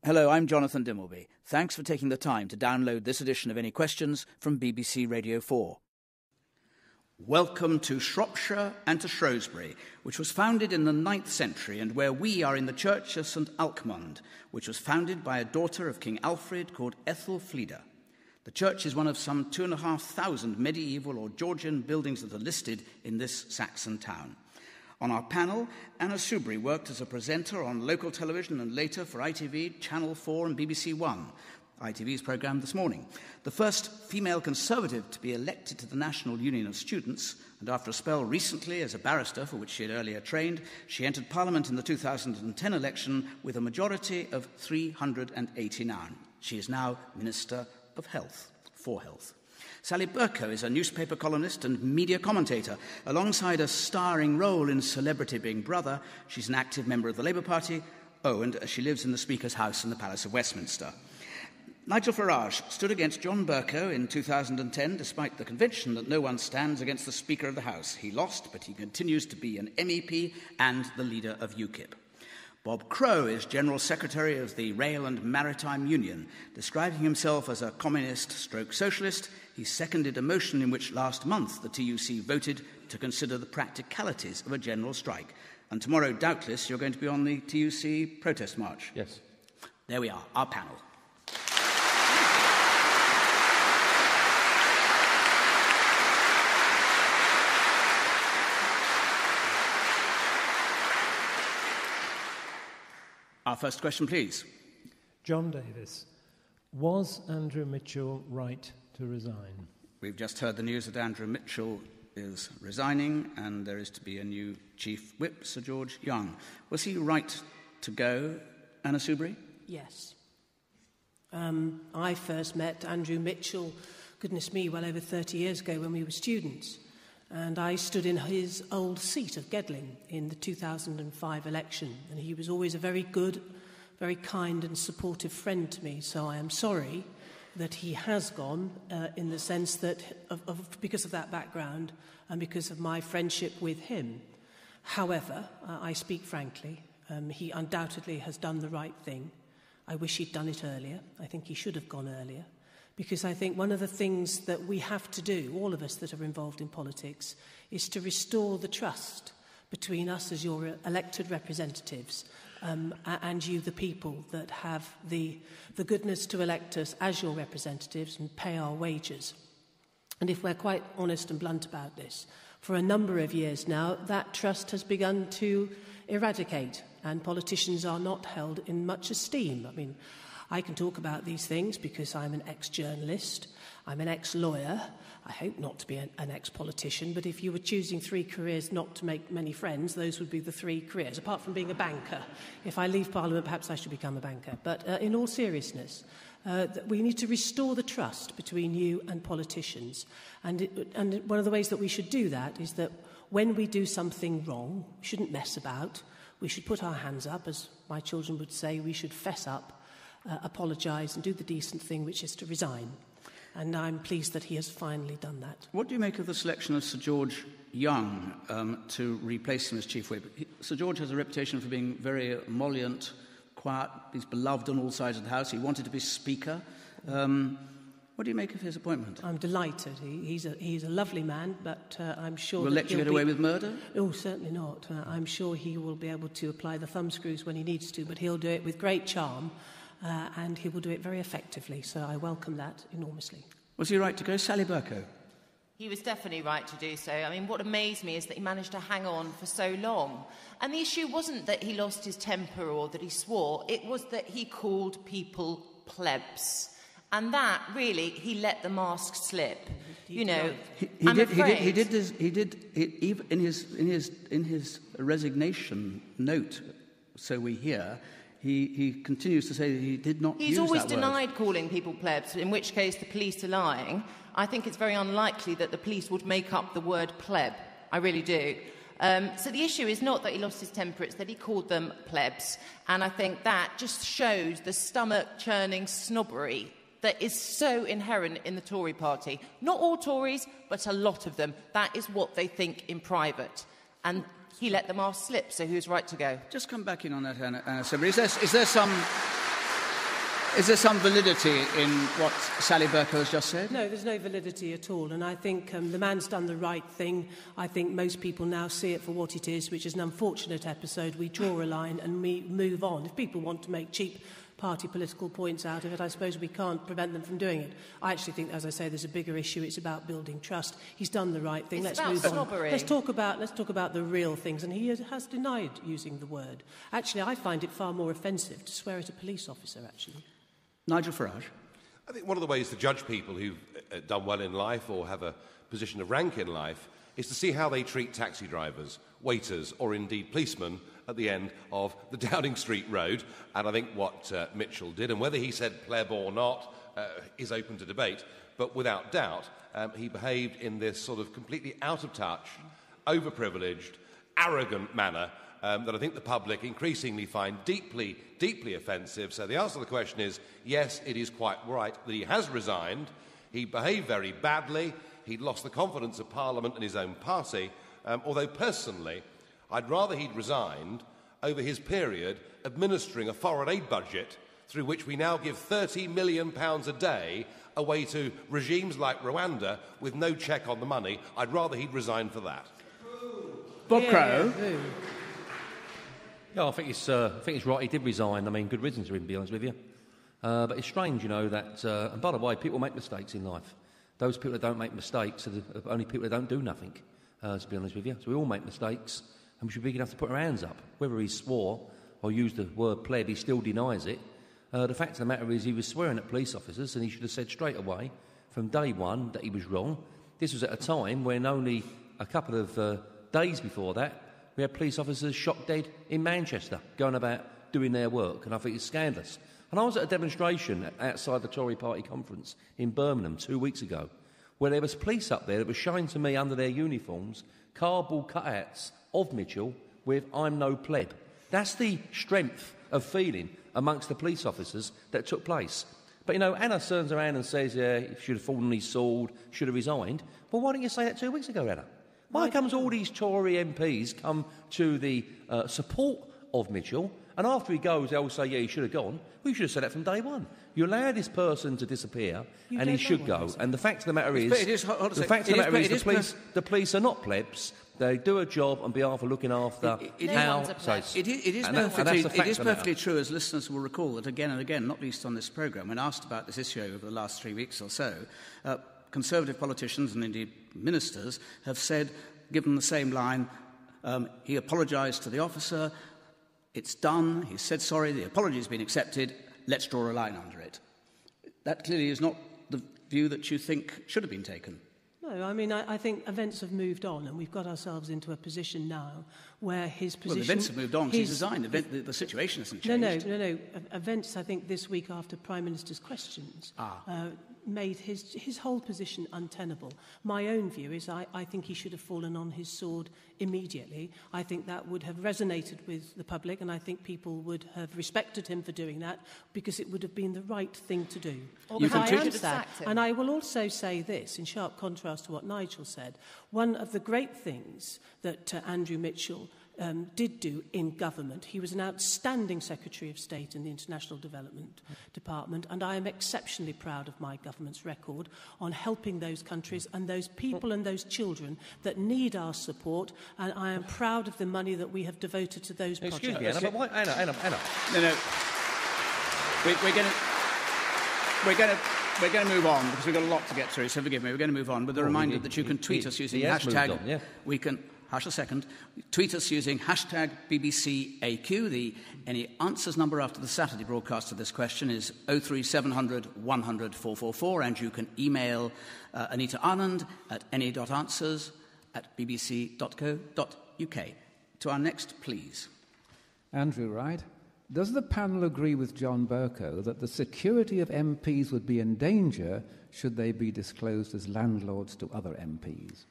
Hello, I'm Jonathan Dimbleby. Thanks for taking the time to download this edition of Any Questions from BBC Radio 4. Welcome to Shropshire and to Shrewsbury, which was founded in the 9th century and where we are in the church of St Alcmond, which was founded by a daughter of King Alfred called Ethelfleda. The church is one of some 2,500 medieval or Georgian buildings that are listed in this Saxon town. On our panel, Anna Soubry worked as a presenter on local television and later for ITV, Channel 4 and BBC One, ITV's programme this morning. The first female Conservative to be elected to the National Union of Students, and after a spell recently as a barrister, for which she had earlier trained, she entered Parliament in the 2010 election with a majority of 389. She is now Minister of Health, for Health. Sally Bercow is a newspaper columnist and media commentator. Alongside a starring role in Celebrity Big Brother, she's an active member of the Labour Party. Oh, and she lives in the Speaker's house in the Palace of Westminster. Nigel Farage stood against John Bercow in 2010, despite the conviction that no one stands against the Speaker of the House. He lost, but he continues to be an MEP and the leader of UKIP. Bob Crow is General Secretary of the Rail and Maritime Union. Describing himself as a communist-stroke-socialist, he seconded a motion in which last month the TUC voted to consider the practicalities of a general strike. And tomorrow, doubtless, you're going to be on the TUC protest march. Yes. There we are, our panel. Our first question, please. John Davis, was Andrew Mitchell right to resign? We've just heard the news that Andrew Mitchell is resigning and there is to be a new Chief Whip, Sir George Young. Was he right to go, Anna Soubry? Yes. I first met Andrew Mitchell, goodness me, well over 30 years ago when we were students. And I stood in his old seat of Gedling in the 2005 election. And he was always a very good, very kind and supportive friend to me. So I am sorry that he has gone in the sense that, because of that background and because of my friendship with him. However, I speak frankly, he undoubtedly has done the right thing. I wish he'd done it earlier. I think he should have gone earlier. Because I think one of the things that we have to do, all of us that are involved in politics, is to restore the trust between us as your elected representatives and you, the people that have the goodness to elect us as your representatives and pay our wages. And if we're quite honest and blunt about this, for a number of years now, that trust has begun to eradicate, and politicians are not held in much esteem. I mean, I can talk about these things because I'm an ex-journalist, I'm an ex-lawyer, I hope not to be an ex-politician, but if you were choosing 3 careers not to make many friends, those would be the 3 careers, apart from being a banker. If I leave Parliament, perhaps I should become a banker. But in all seriousness, we need to restore the trust between you and politicians. And one of the ways that we should do that is that when we do something wrong, we shouldn't mess about, we should put our hands up, as my children would say, we should fess up, apologise and do the decent thing, which is to resign. And I'm pleased that he has finally done that. What do you make of the selection of Sir George Young to replace him as Chief Whip? Sir George has a reputation for being very emollient, quiet. He's beloved on all sides of the House. He wanted to be Speaker. What do you make of his appointment? I'm delighted. He's a lovely man, but I'm sure Will let you get away with murder? Oh, certainly not. I'm sure he will be able to apply the thumbscrews when he needs to, but he'll do it with great charm. And he will do it very effectively, so I welcome that enormously. Was he right to go? Sally Bercow? He was definitely right to do so. I mean, what amazed me is that he managed to hang on for so long. And the issue wasn't that he lost his temper or that he swore, it was that he called people plebs. And that, really, he let the mask slip. You know, he did this. Even in his resignation note, so we hear. He continues to say that he did not use that word. He's always denied calling people plebs, in which case the police are lying. I think it's very unlikely that the police would make up the word pleb. I really do. So the issue is not that he lost his temper, it's that he called them plebs. And I think that just shows the stomach-churning snobbery that is so inherent in the Tory party. Not all Tories, but a lot of them. That is what they think in private. And he let the mask slip, so who's right to go? Just come back in on that, Anna Soubry. Is there some... Is there some validity in what Sally Bercow has just said? No, there's no validity at all. And I think the man's done the right thing. I think most people now see it for what it is, which is an unfortunate episode. We draw a line and we move on. If people want to make cheap party political points out of it, I suppose we can't prevent them from doing it. I actually think, as I say, there's a bigger issue. It's about building trust. He's done the right thing. Let's move snobbery. on. Let's talk about the real things. And he has denied using the word. Actually, I find it far more offensive to swear at a police officer, actually. Nigel Farage. I think one of the ways to judge people who've done well in life or have a position of rank in life is to see how they treat taxi drivers, waiters, or indeed policemen at the end of the Downing Street Road. And I think what Mitchell did, and whether he said pleb or not, is open to debate. But without doubt, he behaved in this sort of completely out of touch, overprivileged, arrogant manner that I think the public increasingly find deeply, deeply offensive. So the answer to the question is, yes, it is quite right that he has resigned. He behaved very badly. He'd lost the confidence of Parliament and his own party. Although personally, I'd rather he'd resigned over his period administering a foreign aid budget through which we now give £30 million a day away to regimes like Rwanda with no check on the money. I'd rather he'd resigned for that. Bob Crow. Yeah, I think it's right. He did resign. I mean, good reasons to be honest with you. But it's strange, you know, that... and by the way, people make mistakes in life. Those people that don't make mistakes are the only people that don't do nothing, to be honest with you. So we all make mistakes, and we should be big enough to put our hands up. Whether he swore or used the word pleb, he still denies it. The fact of the matter is he was swearing at police officers, and he should have said straight away, from day one, that he was wrong. This was at a time when only a couple of days before that, we had police officers shot dead in Manchester, going about doing their work, and I think it's scandalous. And I was at a demonstration outside the Tory Party conference in Birmingham 2 weeks ago, where there was police up there that were showing to me under their uniforms cardboard cutouts of Mitchell with "I'm no pleb." That's the strength of feeling amongst the police officers that took place. But, you know, Anna turns around and says, yeah, he should have fallen on his sword, should have resigned. Well, why didn't you say that 2 weeks ago, Anna? Why comes all these Tory MPs come to the support of Mitchell, and after he goes, they'll say, yeah, he should have gone? Well, you should have said that from day one. You allow this person to disappear, and he should go. And the fact of the matter is, the police are not plebs. They do a job on behalf of looking after It is perfectly true, as listeners will recall, that again and again, not least on this programme, when asked about this issue over the last 3 weeks or so, Conservative politicians and indeed ministers have said, given the same line, he apologised to the officer, it's done, he said sorry, the apology has been accepted, let's draw a line under it. That clearly is not the view that you think should have been taken. No, I mean, I think events have moved on, and we've got ourselves into a position now where his position... Well, the events have moved on, he's resigned, the situation hasn't changed. No. Events, I think, this week after Prime Minister's questions made his whole position untenable. My own view is I think he should have fallen on his sword immediately. I think that would have resonated with the public, and I think people would have respected him for doing that because it would have been the right thing to do. And I will also say this, in sharp contrast to what Nigel said, one of the great things that Andrew Mitchell did do in government. He was an outstanding Secretary of State in the International Development Department, and I am exceptionally proud of my government's record on helping those countries and those people and those children that need our support, and I am proud of the money that we have devoted to those projects. Excuse me, Anna, but why... Anna. No. We're going to move on because we've got a lot to get through, so forgive me. We're going to move on with the reminder that you can tweet us using hashtag... We can... Hush a second. Tweet us using hashtag BBCAQ. Any answers number after the Saturday broadcast of this question is 03700 100 444, and you can email Anita Anand at any.answers@bbc.co.uk. To our next, please. Andrew Wright. Does the panel agree with John Bercow that the security of MPs would be in danger should they be disclosed as landlords to other MPs?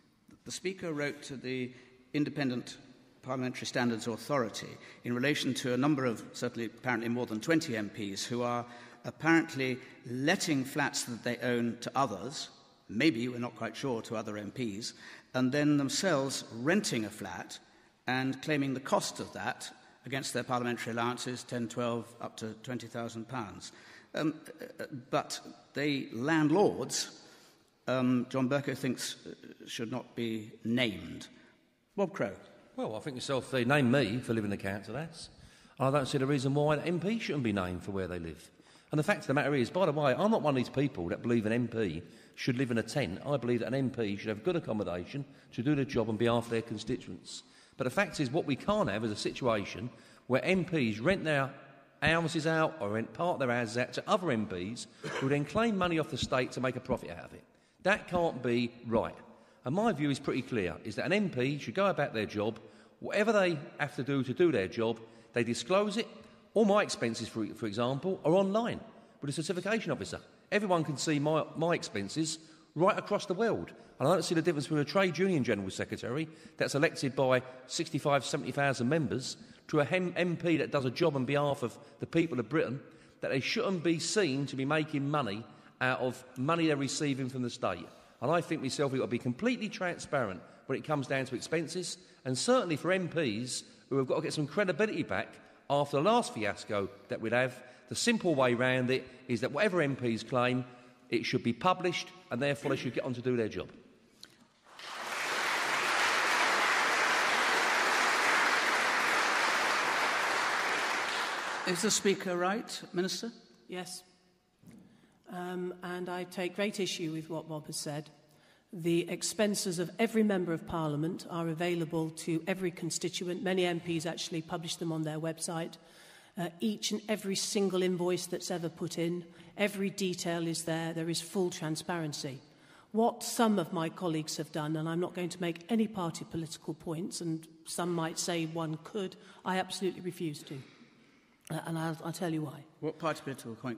The Speaker wrote to the Independent Parliamentary Standards Authority in relation to a number of, certainly apparently more than 20 MPs, who are apparently letting flats that they own to others, maybe, we're not quite sure, to other MPs, and then themselves renting a flat and claiming the cost of that against their parliamentary allowances, 10, 12, up to £20,000. But the landlords, John Bercow thinks, should not be named. Bob Crow. Well, I think yourself, they name me for living in the council house. I don't see the reason why an MP shouldn't be named for where they live. And the fact of the matter is, by the way, I'm not one of these people that believe an MP should live in a tent. I believe that an MP should have good accommodation, should do the job on behalf of their constituents. But the fact is, what we can't have is a situation where MPs rent their houses out or rent part of their houses out to other MPs who then claim money off the state to make a profit out of it. That can't be right. And my view is pretty clear, is that an MP should go about their job, whatever they have to do their job, they disclose it. All my expenses, for example, are online with a certification officer. Everyone can see my expenses right across the world. And I don't see the difference between a trade union general secretary that's elected by 65, 70,000 members to a MP that does a job on behalf of the people of Britain, that they shouldn't be seen to be making money out of money they're receiving from the state. And I think myself we've got to be completely transparent when it comes down to expenses, and certainly for MPs who have got to get some credibility back after the last fiasco that we'd have. The simple way round it is that whatever MPs claim, it should be published, and therefore they should get on to do their job. Is the Speaker right, Minister? Yes. And I take great issue with what Bob has said. The expenses of every Member of Parliament are available to every constituent. Many MPs actually publish them on their website. Each and every single invoice that's ever put in, every detail is there. There is full transparency. What some of my colleagues have done, and I'm not going to make any party political points, and some might say one could, I absolutely refuse to. And I'll tell you why. What party political point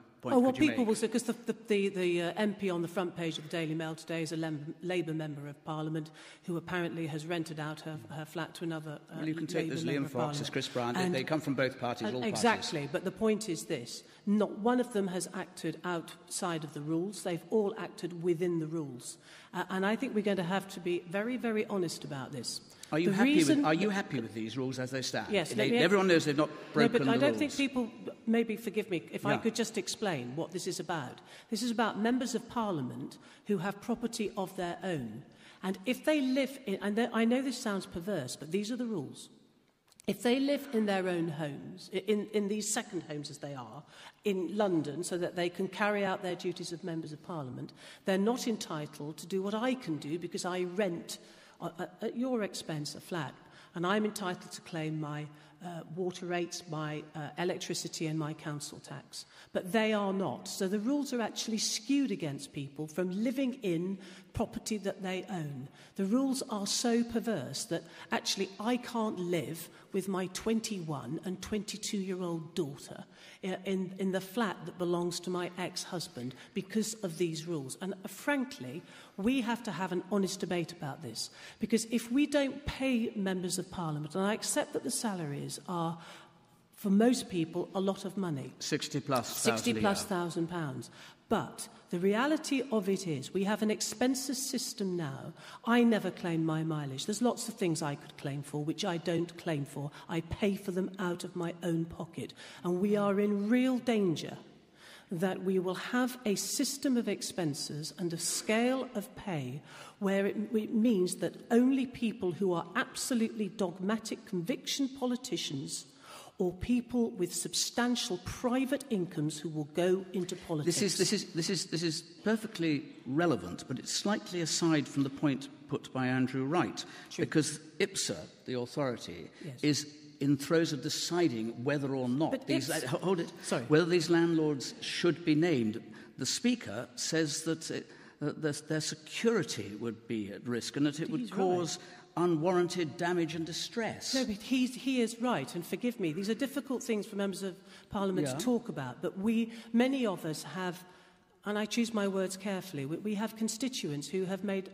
people will say, because the MP on the front page of the Daily Mail today is a Labour Member of Parliament who apparently has rented out her flat to another well, you can take there's Liam Fox, there's Chris Bryant, they come from both parties, all exactly, parties. But the point is this, not one of them has acted outside of the rules, they've all acted within the rules. And I think we're going to have to be very, very honest about this. Are you happy with these rules as they stand? Yes. Everyone knows they've not broken the rules. No, but I don't think people, maybe forgive me, if I could just explain what this is about. This is about members of Parliament who have property of their own. And if they live in, and I know this sounds perverse, but these are the rules. If they live in their own homes, in these second homes as they are, in London, so that they can carry out their duties of members of Parliament, they're not entitled to do what I can do because I rent at your expense a flat, and I'm entitled to claim my water rates, my electricity and my council tax. But they are not. So the rules are actually skewed against people from living in property that they own. The rules are so perverse that actually I can't live with my 21 and 22-year-old daughter in the flat that belongs to my ex-husband because of these rules. And frankly, we have to have an honest debate about this, because if we don't pay members of Parliament, and I accept that the salaries are, for most people, a lot of money. 60 plus thousand pounds. But the reality of it is we have an expenses system now. I never claim my mileage. There's lots of things I could claim for which I don't claim for. I pay for them out of my own pocket. And we are in real danger that we will have a system of expenses and a scale of pay where it means that only people who are absolutely dogmatic conviction politicians or people with substantial private incomes who will go into politics. This is perfectly relevant, but it's slightly aside from the point put by Andrew Wright, because IPSA, the authority, is in throes of deciding whether or not whether these landlords should be named. The Speaker says that their security would be at risk and that it would cause unwarranted damage and distress. No, but he is right, and forgive me, these are difficult things for members of Parliament to talk about, but many of us have, and I choose my words carefully, we have constituents who have made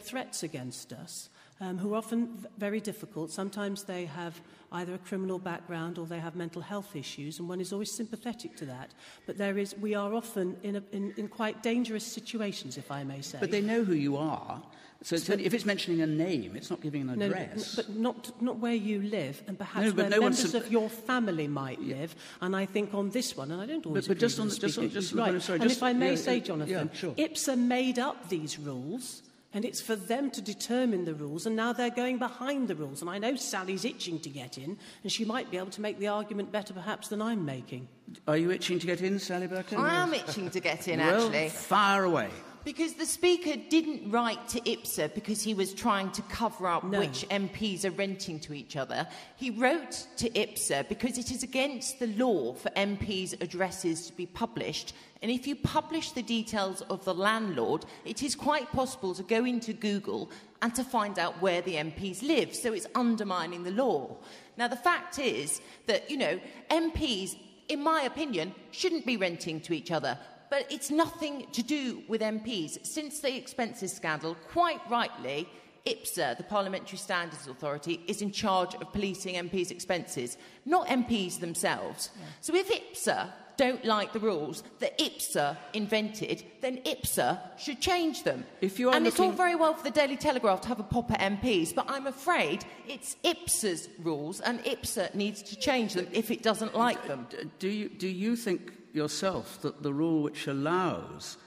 threats against us, who are often very difficult. Sometimes they have either a criminal background or they have mental health issues, and one is always sympathetic to that. But we are often in quite dangerous situations, if I may say. But they know who you are. So if it's mentioning a name, it's not giving an address. But not where you live, and perhaps No, but where no members of your family might live. And I think on this one, and I don't always agree with the speaker, right. And if I may say, Jonathan, sure. IPSA made up these rules, and it's for them to determine the rules, and now they're going behind the rules. And I know Sally's itching to get in, and she might be able to make the argument better perhaps than I'm making. Are you itching to get in, Sally Birkin? I am itching to get in, well, actually. Fire away. Because the Speaker didn't write to IPSA because he was trying to cover up which MPs are renting to each other. He wrote to IPSA because it is against the law for MPs' addresses to be published. And if you publish the details of the landlord, it is quite possible to go into Google and to find out where the MPs live. So it's undermining the law. Now, the fact is that, MPs, in my opinion, shouldn't be renting to each other. But it's nothing to do with MPs. Since the expenses scandal, quite rightly, IPSA, the Parliamentary Standards Authority, is in charge of policing MPs' expenses, not MPs themselves. Yeah. So if IPSA don't like the rules that IPSA invented, then IPSA should change them. It's all very well for the Daily Telegraph to have a pop at MPs, but I'm afraid it's IPSA's rules, and IPSA needs to change them if it doesn't like them. Do you think yourself that the rule which allows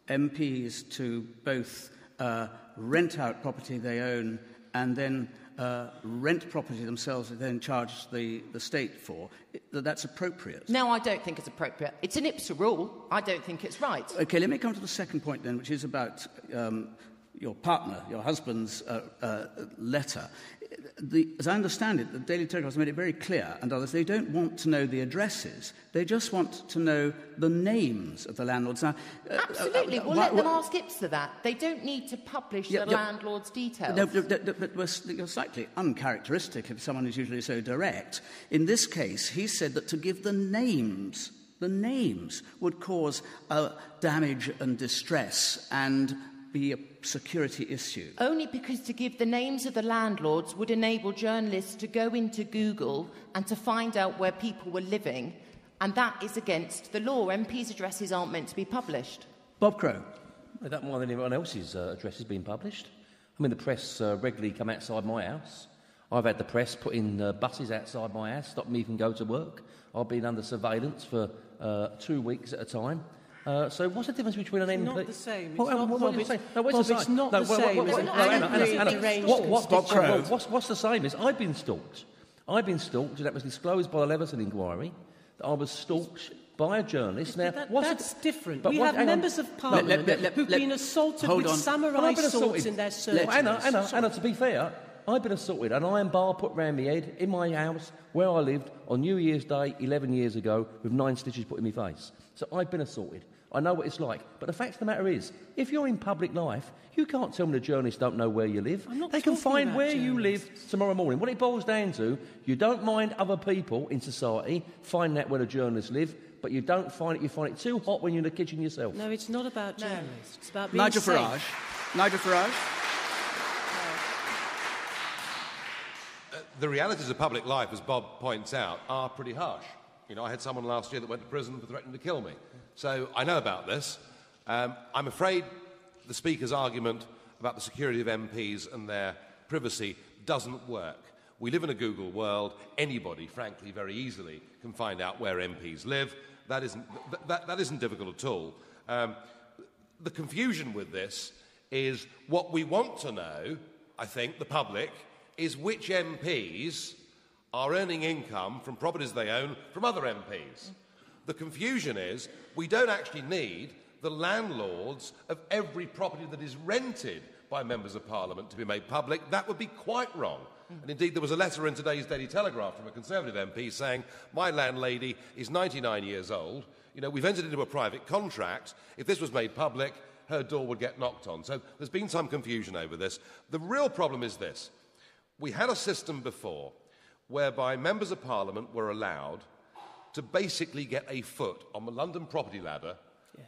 MPs to both rent out property they own and then rent property themselves and then charge the state for, that's appropriate? No, I don't think it's appropriate. It's an IPSA rule. I don't think it's right. OK, let me come to the second point then, which is about your partner, your husband's letter. As I understand it, the Daily Telegraph has made it very clear, and others, they don't want to know the addresses. They just want to know the names of the landlords. Now, absolutely. Let them ask IPSA that. They don't need to publish the landlord's details. No, but you're slightly uncharacteristic if someone is usually so direct. In this case, he said that to give the names would cause damage and distress and be a security issue. Only because to give the names of the landlords would enable journalists to go into Google and to find out where people were living, and that is against the law. MPs' addresses aren't meant to be published. Bob Crow. I don't mind anyone else's addresses being published. I mean, the press regularly come outside my house. I've had the press put in buses outside my house, stop me from going to work. I've been under surveillance for 2 weeks at a time. So what's the difference between an MP? It's not the same. It's not the same. What's the same is I've been stalked. And that was disclosed by the Leveson inquiry. That I was stalked by a journalist. Now, that's different. We have members of Parliament who've been assaulted with samurai swords in their surgeries. Anna, to be fair, I've been assaulted, and iron bar put round my head in my house where I lived on New Year's Day 11 years ago with 9 stitches put in my face. So I've been assaulted. I know what it's like. But the fact of the matter is, if you're in public life, you can't tell me the journalists don't know where you live. They can find where you live tomorrow morning. What it boils down to, you don't mind other people in society finding out where the journalists live, but you don't find it. You find it too hot when you're in the kitchen yourself. No, it's not about journalists. It's about being Nigel safe. Farage. Nigel Farage. The realities of public life, as Bob points out, are pretty harsh. I had someone last year that went to prison for threatening to kill me. So I know about this. I'm afraid the Speaker's argument about the security of MPs and their privacy doesn't work. We live in a Google world. Anybody, frankly, very easily can find out where MPs live. That isn't difficult at all. The confusion with this is what we want to know, I think, the public, is which MPs are earning income from properties they own from other MPs. The confusion is we don't actually need the landlords of every property that is rented by members of Parliament to be made public. That would be quite wrong. And indeed, there was a letter in today's Daily Telegraph from a Conservative MP saying, my landlady is 99 years old. We've entered into a private contract. If this was made public, her door would get knocked on. So there's been some confusion over this. The real problem is this. We had a system before whereby members of Parliament were allowed to basically get a foot on the London property ladder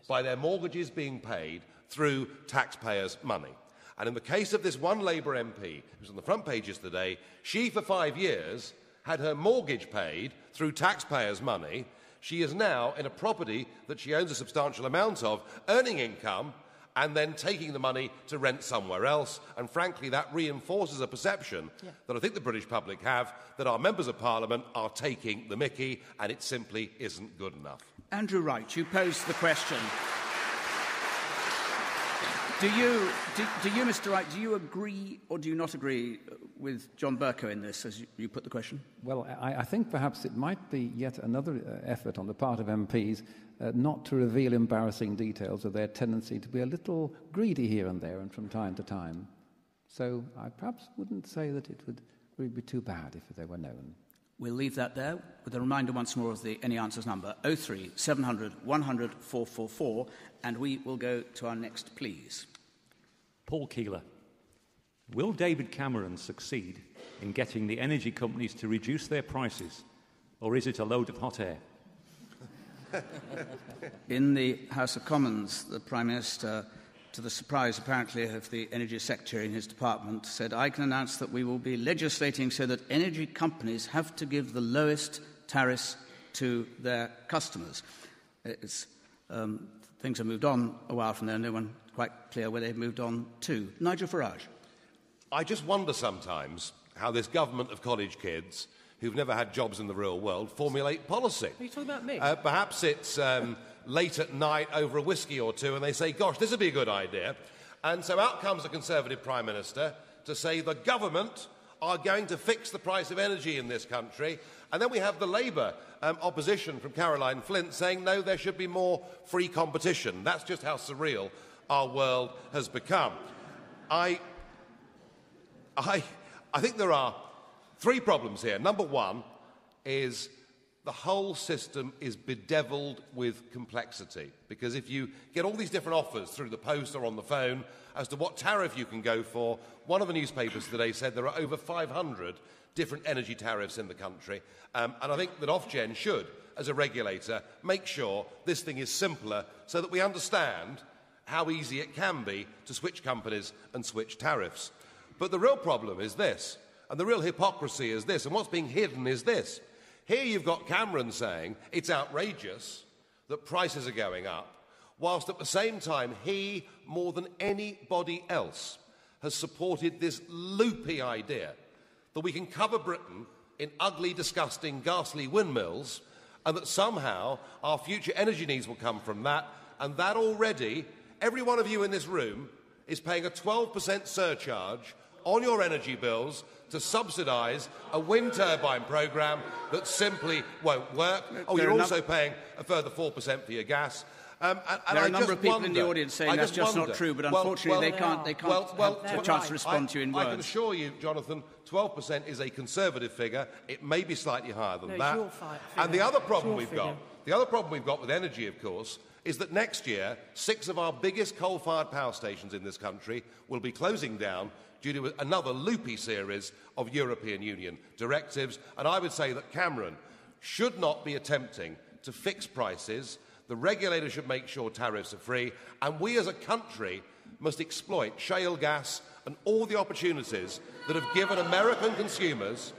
by their mortgages being paid through taxpayers' money. And in the case of this one Labour MP, who was on the front page yesterday, she, for 5 years, had her mortgage paid through taxpayers' money. She is now in a property that she owns a substantial amount of, earning income, and then taking the money to rent somewhere else. And frankly, that reinforces a perception that I think the British public have that our members of Parliament are taking the mickey, and it simply isn't good enough. Andrew Wright, you posed the question. Do you, Mr. Wright, do you agree or do you not agree with John Bercow in this, as you put the question? Well, I think perhaps it might be yet another effort on the part of MPs not to reveal embarrassing details of their tendency to be a little greedy here and there and from time to time. So I perhaps wouldn't say that it would really be too bad if they were known. We'll leave that there with a reminder once more of the Any Answers number, 03 700 100 444, and we will go to our next please. Paul Keeler. Will David Cameron succeed in getting the energy companies to reduce their prices, or is it a load of hot air? In the House of Commons, the Prime Minister, to the surprise apparently of the Energy Secretary in his department, said, "I can announce that we will be legislating so that energy companies have to give the lowest tariffs to their customers." Things have moved on a while from there, no one quite clear where they've moved on to. Nigel Farage. I just wonder sometimes how this government of college kids who've never had jobs in the real world formulate policy. Are you talking about me? Perhaps it's late at night over a whiskey or two and they say, gosh, this would be a good idea. And so out comes the Conservative Prime Minister to say the government are going to fix the price of energy in this country. And then we have the Labour opposition from Caroline Flint saying, no, there should be more free competition. That's just how surreal our world has become. I think there are three problems here. Number one is the whole system is bedevilled with complexity, because if you get all these different offers through the post or on the phone as to what tariff you can go for, one of the newspapers today said there are over 500 different energy tariffs in the country, and I think that Ofgem should, as a regulator, make sure this thing is simpler so that we understand how easy it can be to switch companies and switch tariffs. But the real problem is this, and the real hypocrisy is this, and what's being hidden is this. Here you've got Cameron saying it's outrageous that prices are going up, whilst at the same time he, more than anybody else, has supported this loopy idea that we can cover Britain in ugly, disgusting, ghastly windmills, and that somehow our future energy needs will come from that, and that already, every one of you in this room is paying a 12% surcharge on your energy bills to subsidise a wind turbine programme that simply won't work. You're also paying a further 4% for your gas. There are a number of people in the audience saying that's just not true, but unfortunately they can't have a chance to respond to you in words. I can assure you, Jonathan, 12% is a conservative figure. It may be slightly higher than that. And the other problem we've got with energy, of course, is that next year 6 of our biggest coal-fired power stations in this country will be closing down due to another loopy series of European Union directives. And I would say that Cameron should not be attempting to fix prices. The regulator should make sure tariffs are free, and we as a country must exploit shale gas and all the opportunities that have given American consumers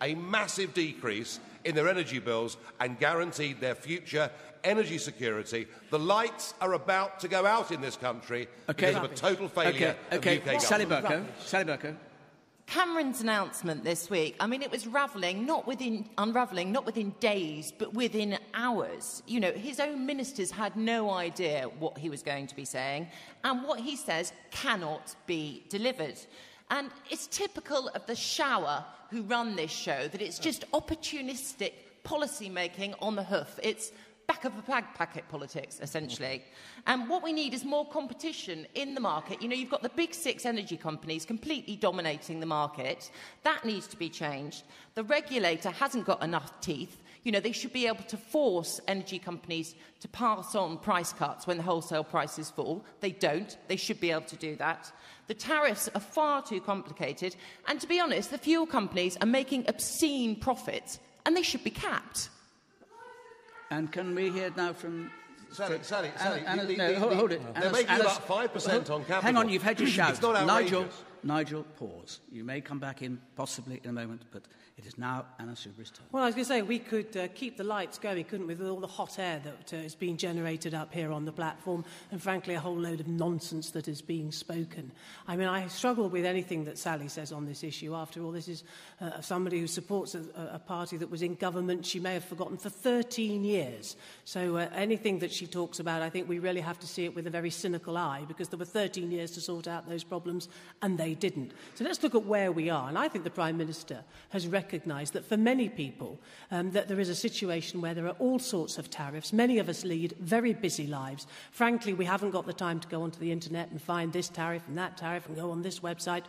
a massive decrease in their energy bills and guaranteed their future energy security. The lights are about to go out in this country because of a total failure of UK government. Sally Bercow. Cameron's announcement this week, I mean, it was unravelling not within days, but within hours. You know, his own ministers had no idea what he was going to be saying, and what he says cannot be delivered. And it's typical of the shower who run this show that it's just opportunistic policy-making on the hoof. It's back of the bag packet politics, essentially. And what we need is more competition in the market. You know, you've got the big 6 energy companies completely dominating the market. That needs to be changed. The regulator hasn't got enough teeth. You know, they should be able to force energy companies to pass on price cuts when the wholesale prices fall. They don't. They should be able to do that. The tariffs are far too complicated. And to be honest, the fuel companies are making obscene profits, and they should be capped. And can we hear now from... Sally, hold it. They're making about 5% on capital. Hang on, you've had your shout. It's not outrageous. Nigel, pause. You may come back in possibly in a moment, but it is now Anna Soubry's turn. Well, I was going to say, we could keep the lights going, couldn't we, with all the hot air that is being generated up here on the platform, and frankly a whole load of nonsense that is being spoken. I mean, I struggle with anything that Sally says on this issue. After all, this is somebody who supports a party that was in government, she may have forgotten, for 13 years. So anything that she talks about, I think we really have to see it with a very cynical eye, because there were 13 years to sort out those problems, and they didn't. So let's look at where we are. And I think the Prime Minister has recognised that for many people, that there is a situation where there are all sorts of tariffs. Many of us lead very busy lives. Frankly, we haven't got the time to go onto the internet and find this tariff and that tariff and go on this website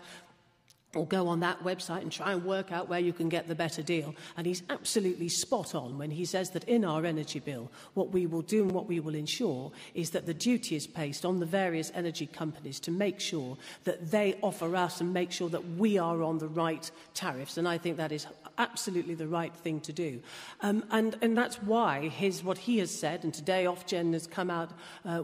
or go on that website and try and work out where you can get the better deal. And he's absolutely spot on when he says that in our energy bill, what we will do and what we will ensure is that the duty is placed on the various energy companies to make sure that they offer us and make sure that we are on the right tariffs. And I think that is absolutely the right thing to do. And that's why what he has said, and today Ofgem has come out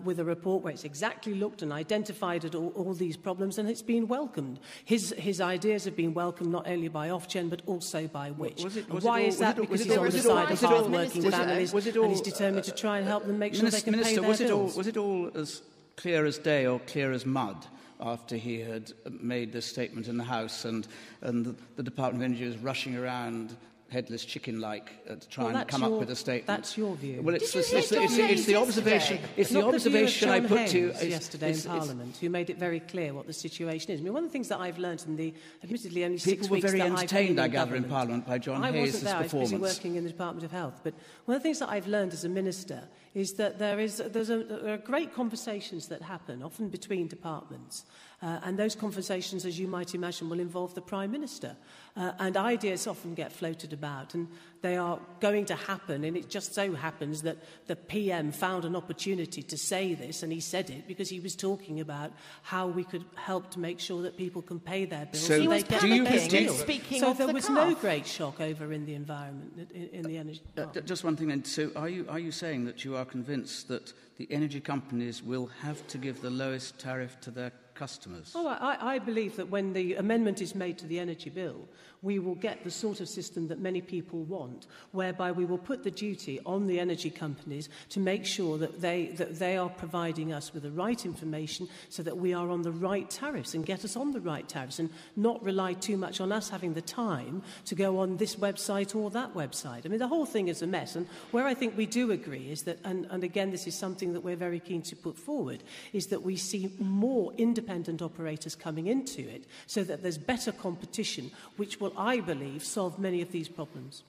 with a report where it's exactly looked and identified at all these problems, and it's been welcomed. His ideas have been welcomed not only by Ofgem but also by Which. Why is that? Because he's on the side of hard-working families and he's determined to try and help them make sure they can pay their bills. Was it all as clear as day or clear as mud after he had made this statement in the House and the Department of Energy was rushing around headless chicken-like to try and come up with a statement? That's your view. Well, it's the observation. It's the observation I put to you yesterday in Parliament, who made it very clear what the situation is. I mean, one of the things that I've learned in the, admittedly, only 6 weeks people were very that entertained, I gather, in government. Parliament by John Hayes' I wasn't there. performance. I was busy working in the Department of Health. But one of the things that I've learned as a minister is that there are great conversations that happen, often between departments. And those conversations, as you might imagine, will involve the Prime Minister. And ideas often get floated about, and they are going to happen. And it just so happens that the PM found an opportunity to say this, and he said it because he was talking about how we could help to make sure that people can pay their bills. So they get the best deal. So there was no great shock over in the environment, in the energy. Just one thing then. So are you saying that you are convinced that the energy companies will have to give the lowest tariff to their customers? Oh, I believe that when the amendment is made to the energy bill, we will get the sort of system that many people want, whereby we will put the duty on the energy companies to make sure that they are providing us with the right information so that we are on the right tariffs and get us on the right tariffs and not rely too much on us having the time to go on this website or that website. I mean, the whole thing is a mess. And where I think we do agree is that, and again, this is something that we're very keen to put forward, is that we see more independent operators coming into it so that there's better competition, which will, I believe, solve many of these problems.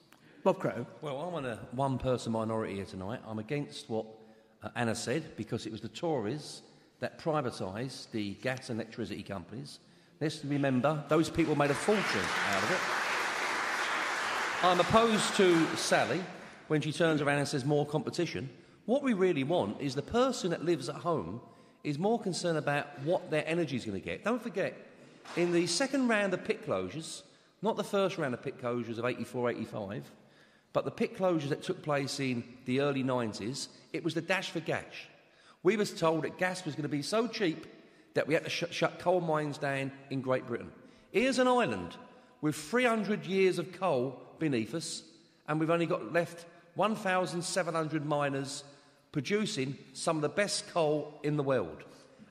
Bob Crow. Well, I'm on a one-person minority here tonight. I'm against what Anna said because it was the Tories that privatised the gas and electricity companies. Let's remember, those people made a fortune out of it. I'm opposed to Sally when she turns around and says more competition. What we really want is the person that lives at home is more concerned about what their energy is going to get. Don't forget, in the second round of pit closures, not the first round of pit closures of 84, 85, but the pit closures that took place in the early 90s, it was the dash for gas. We was told that gas was going to be so cheap that we had to shut coal mines down in Great Britain. Here's an island with 300 years of coal beneath us, and we've only got left 1,700 miners producing some of the best coal in the world.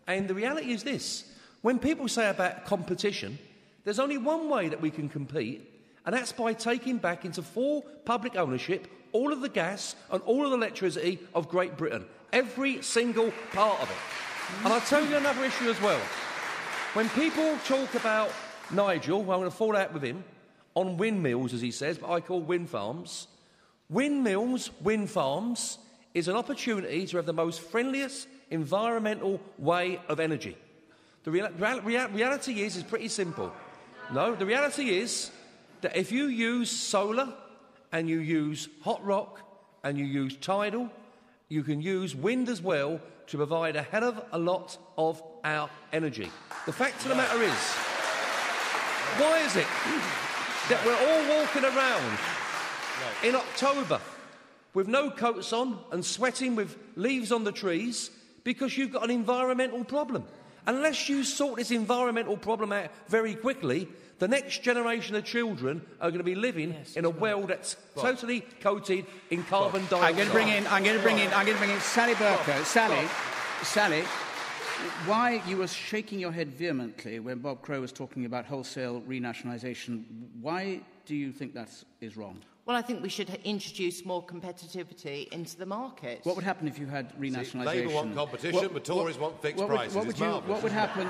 And the reality is this: when people say about competition, there's only one way that we can compete, and that's by taking back into full public ownership all of the gas and all of the electricity of Great Britain. Every single part of it. And I'll tell you another issue as well. When people talk about Nigel, well, I'm going to fall out with him, on windmills, as he says, but I call wind farms. Windmills, wind farms, is an opportunity to have the most friendliest environmental way of energy. The reality is pretty simple. No, the reality is that if you use solar and you use hot rock and you use tidal, you can use wind as well to provide a hell of a lot of our energy. The fact of the matter is, why is it that we're all walking around in October with no coats on and sweating with leaves on the trees? Because you've got an environmental problem. unless you sort this environmental problem out very quickly, the next generation of children are going to be living in a world that's totally coated in carbon dioxide. I'm going to bring in Sally Burko. Sally, why you were shaking your head vehemently when Bob Crow was talking about wholesale renationalisation? Why do you think that is wrong? Well, I think we should introduce more competitivity into the market. What would happen if you had renationalisation? Labour want competition, but Tories want fixed prices. What would happen?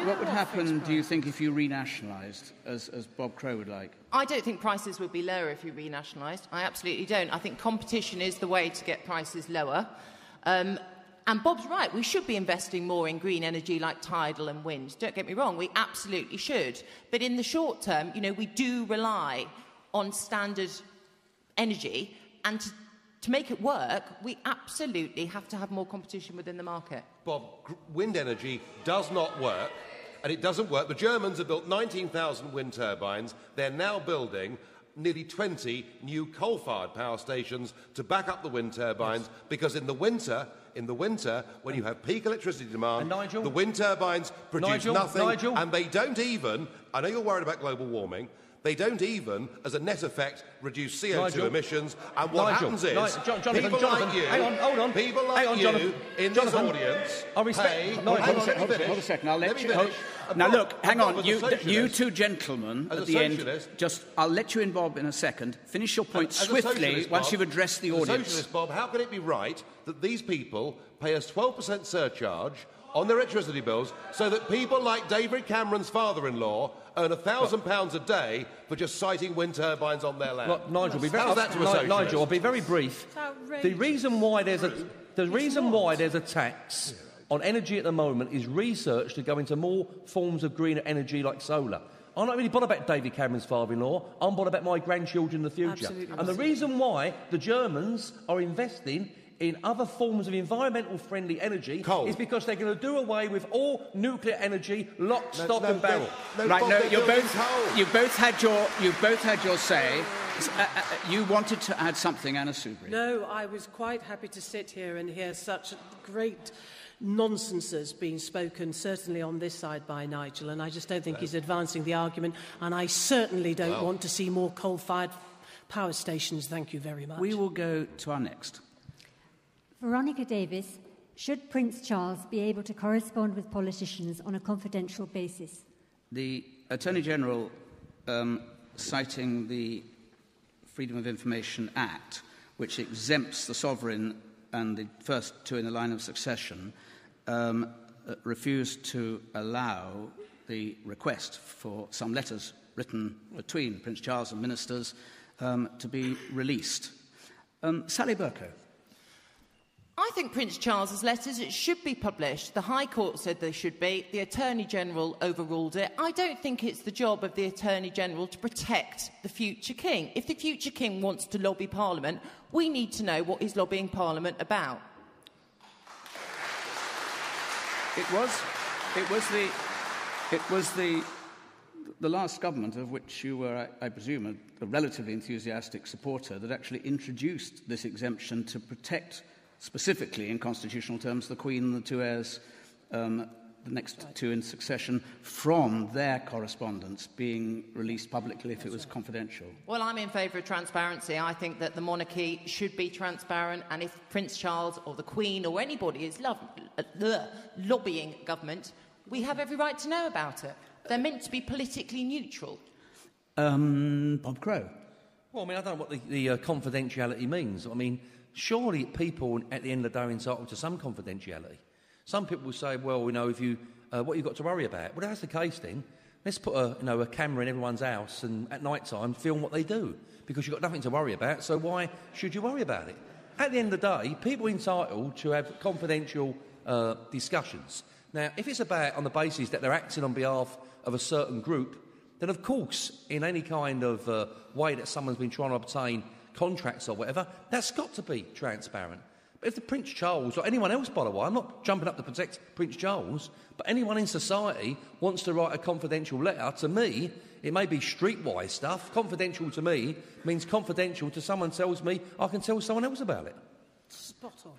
What would happen, do you think, if you renationalised, as Bob Crow would like? I don't think prices would be lower if you renationalised. I absolutely don't. I think competition is the way to get prices lower. And Bob's right, we should be investing more in green energy like tidal and wind. Don't get me wrong, we absolutely should. But in the short term, we do rely on standard energy, and to make it work, we absolutely have to have more competition within the market. Bob, wind energy does not work, and it doesn't work. The Germans have built 19,000 wind turbines. They're now building nearly 20 new coal-fired power stations to back up the wind turbines, because in the winter, when you have peak electricity demand, the wind turbines produce nothing, and they don't even, I know you're worried about global warming, they don't even, as a net effect, reduce CO2 emissions. And what happens is, people like you, in this audience, Hold a second. I'll let you. Now, look, hang on. You two gentlemen, at the end, I'll let you in, Bob, in a second. Finish your point swiftly once you've addressed the audience. As a socialist, Bob, how can it be right that these people pay us 12% surcharge on their electricity bills so that people like David Cameron's father-in-law earn £1,000 a day for just siting wind turbines on their land? Look, Nigel, Nigel, I'll be very brief. The reason why there's a tax on energy at the moment is research to go into more forms of greener energy like solar. I'm not really bothered about David Cameron's father-in-law. I'm bothered about my grandchildren in the future. Absolutely. And the reason why the Germans are investing in other forms of environmental-friendly energy is because they're going to do away with all nuclear energy, lock, stock and barrel. You've both had your say. You wanted to add something, Anna Soubry. No, I was quite happy to sit here and hear such great nonsenses being spoken, certainly on this side by Nigel, and I just don't think he's advancing the argument, and I certainly don't want to see more coal-fired power stations. Thank you very much. We will go to our next. Veronica Davis, should Prince Charles be able to correspond with politicians on a confidential basis? The Attorney-General, citing the Freedom of Information Act, which exempts the sovereign and the first two in the line of succession, refused to allow the request for some letters written between Prince Charles and ministers to be released. Sally Burko. I think Prince Charles's letters should be published. The High Court said they should be. The Attorney-General overruled it. I don't think it's the job of the Attorney-General to protect the future King. If the future King wants to lobby Parliament, we need to know what he's lobbying Parliament about. It was the last government, of which you were, I presume, a relatively enthusiastic supporter, that actually introduced this exemption to protect, specifically in constitutional terms, the Queen and the two heirs, the next two in succession, from their correspondence being released publicly if it was confidential. Well, I'm in favour of transparency. I think that the monarchy should be transparent, and if Prince Charles or the Queen or anybody is lobbying government, we have every right to know about it. They're meant to be politically neutral. Bob Crow. Well, I mean, I don't know what the confidentiality means. I mean, surely people, at the end of the day, are entitled to some confidentiality. Some people will say, well, if you, what you've got to worry about? Well, if that's the case, then let's put a camera in everyone's house and at night time film what they do, because you've got nothing to worry about, so why should you worry about it? At the end of the day, people are entitled to have confidential discussions. Now, if it's about on the basis that they're acting on behalf of a certain group, then of course, in any kind of way that someone's been trying to obtain contracts or whatever, that's got to be transparent. But if the Prince Charles, or anyone else, by the way, I'm not jumping up to protect Prince Charles, but anyone in society wants to write a confidential letter, to me, it may be streetwise stuff. Confidential to me means confidential to someone tells me I can tell someone else about it. Spot on.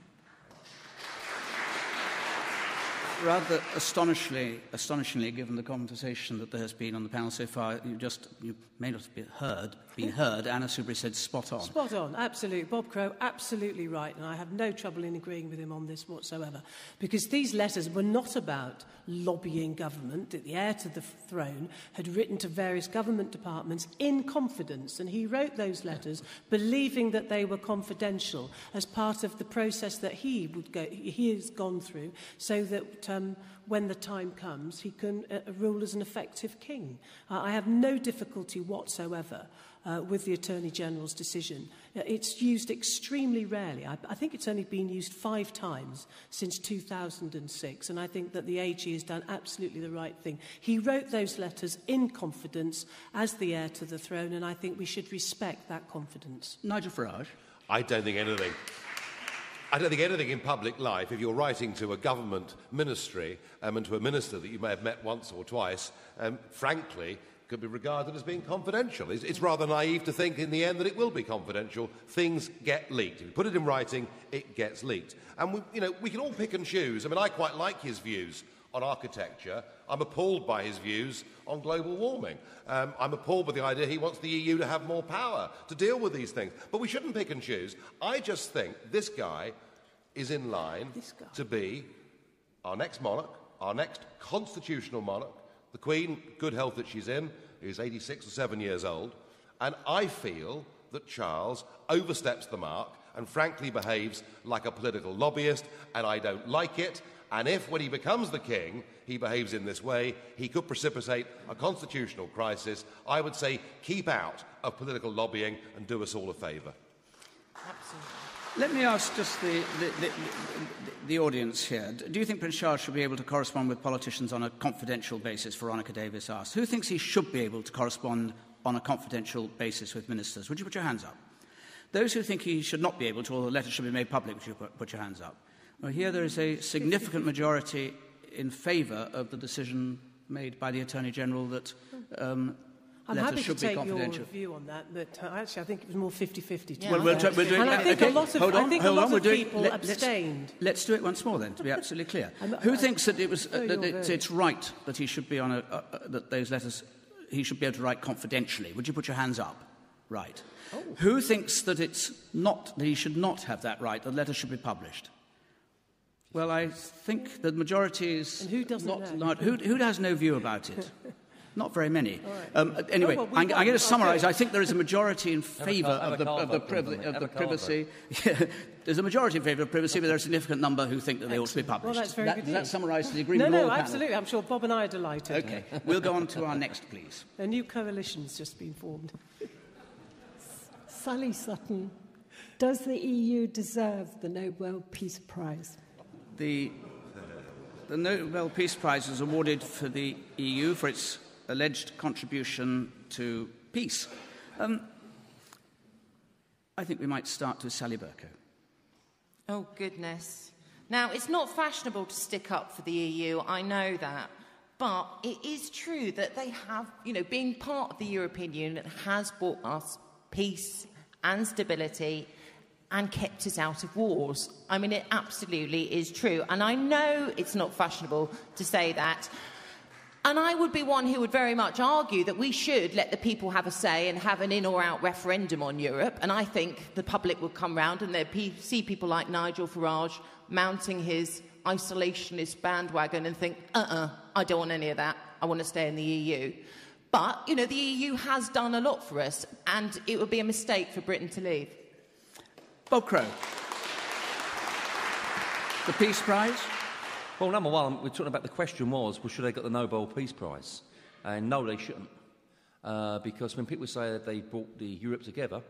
Rather astonishingly, given the conversation that there has been on the panel so far, you may not have been heard. Anna Soubry said spot on. Spot on, absolutely. Bob Crow, absolutely right, and I have no trouble in agreeing with him on this whatsoever, because these letters were not about lobbying government. The heir to the throne had written to various government departments in confidence, and he wrote those letters believing that they were confidential as part of the process that he has gone through, so that when the time comes, he can rule as an effective king. I have no difficulty whatsoever with the Attorney General's decision. It's used extremely rarely. I think it's only been used 5 times since 2006, and I think that the AG has done absolutely the right thing. He wrote those letters in confidence as the heir to the throne, and I think we should respect that confidence. Nigel Farage. I don't think anything in public life, if you're writing to a government ministry and to a minister that you may have met once or twice, frankly, could be regarded as being confidential. It's rather naive to think in the end that it will be confidential. Things get leaked. If you put it in writing, it gets leaked. And we can all pick and choose. I mean, I quite like his views on architecture. I'm appalled by his views on global warming. I'm appalled by the idea he wants the EU to have more power to deal with these things. But we shouldn't pick and choose. I just think this guy is in line to be our next monarch, our next constitutional monarch. The Queen, good health that she's in, is 86 or 7 years old. And I feel that Charles oversteps the mark and frankly behaves like a political lobbyist, and I don't like it. And if, when he becomes the king, he behaves in this way, he could precipitate a constitutional crisis. I would say keep out of political lobbying and do us all a favour. Absolutely. Let me ask just the audience here. Do you think Prince Charles should be able to correspond with politicians on a confidential basis? Veronica Davis asked. Who thinks he should be able to correspond on a confidential basis with ministers? Would you put your hands up? Those who think he should not be able to, or the letter should be made public, would you put your hands up? Well, here there is a significant majority in favour of the decision made by the Attorney General that I'm happy to take your view on that, but actually I think it was more 50-50. Yeah, we'll do it. And I think a lot of people abstained. Let's do it once more then, to be absolutely clear. Who thinks that it's right that he should be on that those letters he should be able to write confidentially? Would you put your hands up? Right. Oh. Who thinks that it's not that he should not have that right? That letters should be published. Well, I think the majority is and who doesn't know? Who has no view about it? Not very many. Right. Anyway, I'm going to summarise. I think there is a majority in favour of the privacy. There's a majority in favour of privacy, but there are a significant number who think that they ought to be published. Well, that's very good. Does that summarise the agreement? No, absolutely. I'm sure Bob and I are delighted. OK. We'll go on to our next, please. A new coalition's just been formed. Sally Sutton, does the EU deserve the Nobel Peace Prize? The Nobel Peace Prize is awarded for the EU for its alleged contribution to peace. I think we might start with Sally Bercow. Oh, goodness. Now, it's not fashionable to stick up for the EU, I know that. But it is true that they have, being part of the European Union has brought us peace and stability and kept us out of wars. I mean, it absolutely is true. And I know it's not fashionable to say that. And I would be one who would very much argue that we should let the people have a say and have an in or out referendum on Europe. And I think the public would come round and they'd see people like Nigel Farage mounting his isolationist bandwagon and think, I don't want any of that. I want to stay in the EU. But, the EU has done a lot for us, and it would be a mistake for Britain to leave. Bob Crow. The Peace Prize? Well, number one, we're talking about the question was, should they get the Nobel Peace Prize? And no, they shouldn't. Because when people say that they brought the Europe together,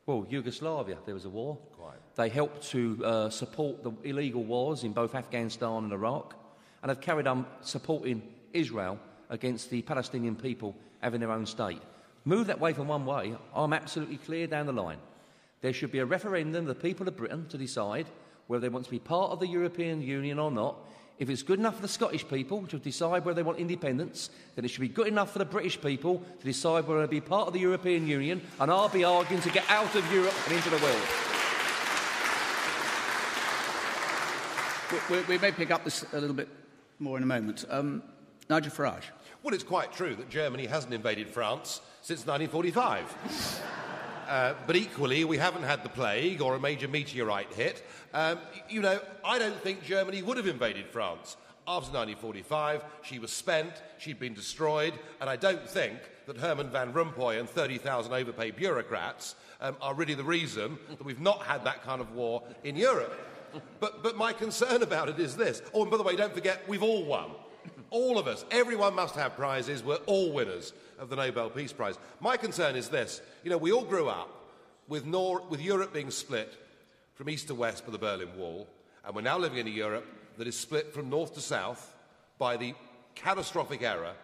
well, Yugoslavia, there was a war. Quite. They helped to support the illegal wars in both Afghanistan and Iraq, and have carried on supporting Israel against the Palestinian people having their own state. Move that way from one way, I'm absolutely clear down the line. There should be a referendum, the people of Britain, to decide whether they want to be part of the European Union or not. If it's good enough for the Scottish people to decide whether they want independence, then it should be good enough for the British people to decide whether they'll be part of the European Union, and I'll be arguing to get out of Europe and into the world. We may pick up this a little bit more in a moment. Nigel Farage. Well, it's quite true that Germany hasn't invaded France since 1945. But equally, we haven't had the plague or a major meteorite hit. I don't think Germany would have invaded France. After 1945, she was spent, she'd been destroyed, and I don't think that Herman Van Rompuy and 30,000 overpaid bureaucrats are really the reason that we've not had that kind of war in Europe. But my concern about it is this. Oh, and by the way, don't forget, we've all won. All of us. Everyone must have prizes. We're all winners of the Nobel Peace Prize. My concern is this. We all grew up with Europe being split from east to west by the Berlin Wall, and we're now living in a Europe that is split from north to south by the catastrophic error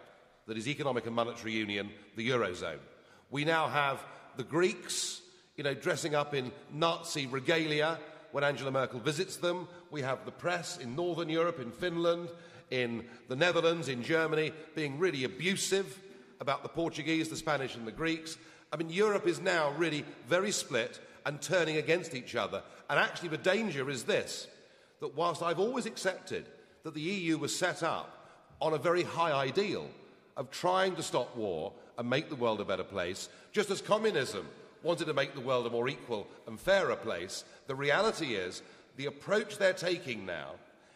that is economic and monetary union, the Eurozone. We now have the Greeks, dressing up in Nazi regalia when Angela Merkel visits them. We have the press in Northern Europe, in Finland, in the Netherlands, in Germany, being really abusive about the Portuguese, the Spanish and the Greeks. I mean, Europe is now really very split and turning against each other. And actually the danger is this, that whilst I've always accepted that the EU was set up on a very high ideal of trying to stop war and make the world a better place, just as communism wanted to make the world a more equal and fairer place, the reality is the approach they're taking now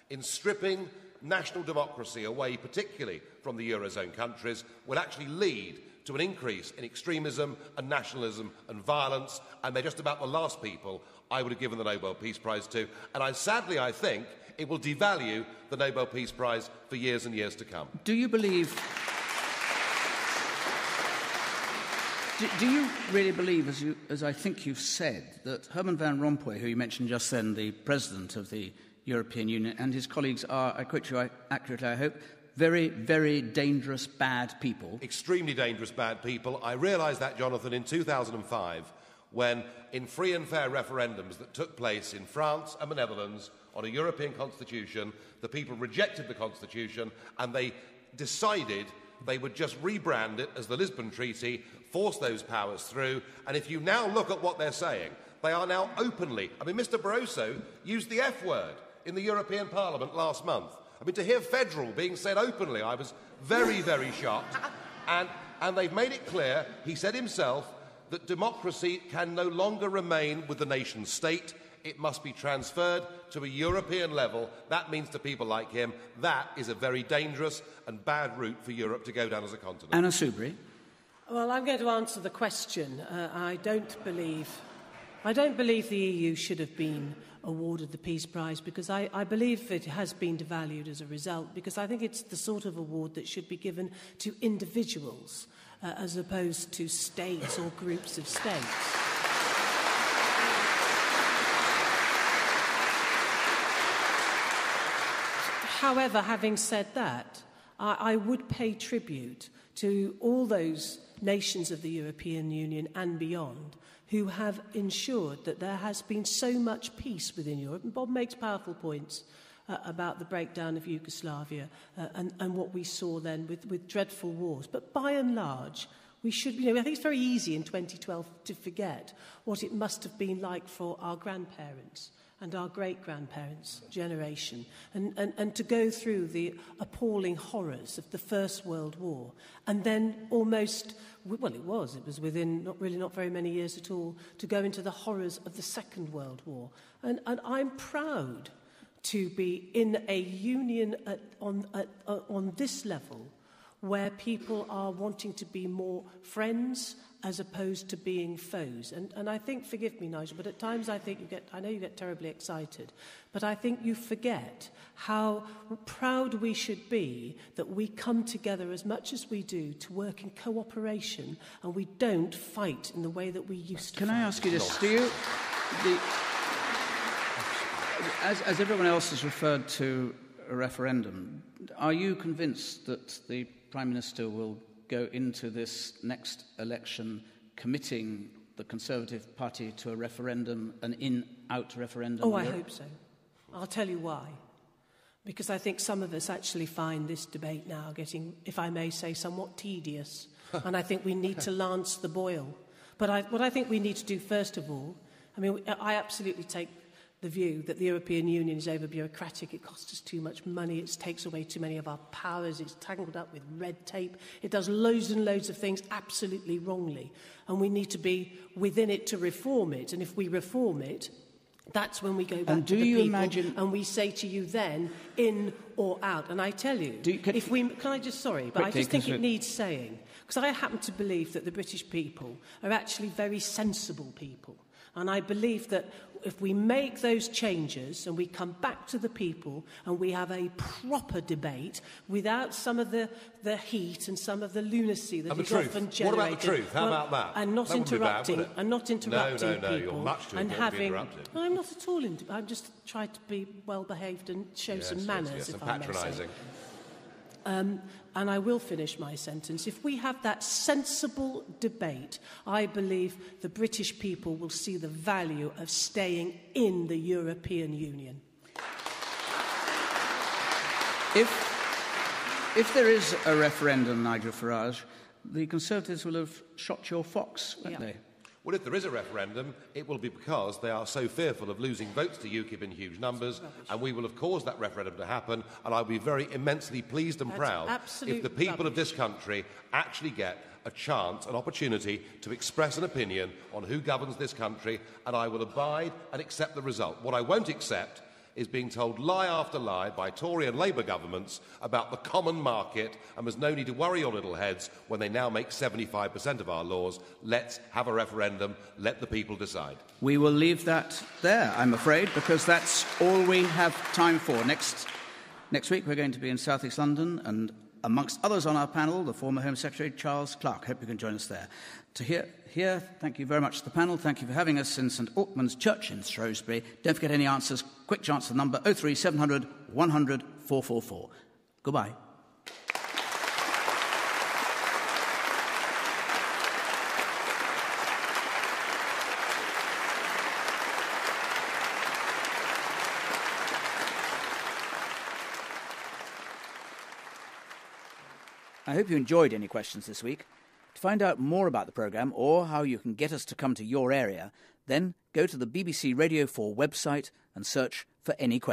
in stripping national democracy away, particularly from the Eurozone countries, will actually lead to an increase in extremism and nationalism and violence, and they're just about the last people I would have given the Nobel Peace Prize to. And I think it will devalue the Nobel Peace Prize for years and years to come. Do you believe... Do you really believe, as I think you've said, that Herman Van Rompuy, who you mentioned just then, the president of the European Union, and his colleagues are, I quote you accurately, I hope, very, very dangerous, bad people? Extremely dangerous, bad people. I realised that, Jonathan, in 2005, when, in free and fair referendums that took place in France and the Netherlands on a European constitution, the people rejected the constitution and they decided they would just rebrand it as the Lisbon Treaty, force those powers through, and if you now look at what they're saying, they are now openly... I mean, Mr Barroso used the F word in the European Parliament last month. I mean, to hear federal being said openly, I was very, very shocked. And they've made it clear, he said himself, that democracy can no longer remain with the nation state. It must be transferred to a European level. That means to people like him, that is a very dangerous and bad route for Europe to go down as a continent. Anna Soubry. Well, I'm going to answer the question. I don't believe the EU should have been awarded the Peace Prize, because I believe it has been devalued as a result, because I think it's the sort of award that should be given to individuals as opposed to states or groups of states. However, having said that, I would pay tribute to all those nations of the European Union and beyond who have ensured that there has been so much peace within Europe. And Bob makes powerful points about the breakdown of Yugoslavia and what we saw then with dreadful wars. But by and large, we should, I think it's very easy in 2012 to forget what it must have been like for our grandparents and our great-grandparents' generation, and to go through the appalling horrors of the First World War, and then almost, well, it was within not very many years at all, to go into the horrors of the Second World War. And I'm proud to be in a union on this level, where people are wanting to be more friends as opposed to being foes. And I think, forgive me, Nigel, but at times I know you get terribly excited, but I think you forget how proud we should be that we come together as much as we do to work in cooperation, and we don't fight in the way that we used to. Can fight. I ask you this? Do you... As everyone else has referred to a referendum, are you convinced that the Prime Minister will go into this next election committing the Conservative Party to a referendum, an in-out referendum? Oh, I hope so. I'll tell you why. Because I think some of us actually find this debate now getting, if I may say, somewhat tedious. And I think we need to lance the boil. But what I think we need to do first of all, I mean, I absolutely take the view that the European Union is over-bureaucratic, it costs us too much money, it takes away too many of our powers, it's tangled up with red tape, it does loads and loads of things absolutely wrongly, and we need to be within it to reform it. And if we reform it, that's when we go back to the people and we say to you then, in or out. And I tell you, I just think it needs saying, because I happen to believe that the British people are actually very sensible people. And I believe that if we make those changes and we come back to the people and we have a proper debate without some of the heat and some of the lunacy that is often generated. What about the truth? How about that? And not interrupting, No, people. You're much too and important to be having. interrupted. No, I'm not at all. I'm just trying to be well behaved and show some manners, if I may say. And I will finish my sentence. If we have that sensible debate, I believe the British people will see the value of staying in the European Union. If there is a referendum, Nigel Farage, the Conservatives will have shot your fox, won't they? Well, if there is a referendum, it will be because they are so fearful of losing votes to UKIP in huge numbers, and we will have caused that referendum to happen, and I'll be very immensely pleased and proud if the people of this country actually get a chance, an opportunity to express an opinion on who governs this country, and I will abide and accept the result. What I won't accept is being told lie after lie by Tory and Labour governments about the common market, and there's no need to worry your little heads when they now make 75% of our laws. Let's have a referendum. Let the people decide. We will leave that there, I'm afraid, because that's all we have time for. Next week we're going to be in South East London, and amongst others on our panel, the former Home Secretary Charles Clarke. Hope you can join us there. To hear, thank you very much to the panel. Thank you for having us in St Altman's Church in Shrewsbury. Don't forget any answers. Quick chance to the number 03700 100 444. Goodbye. I hope you enjoyed Any Questions this week. To find out more about the programme or how you can get us to come to your area, then go to the BBC Radio 4 website and search for Any Questions.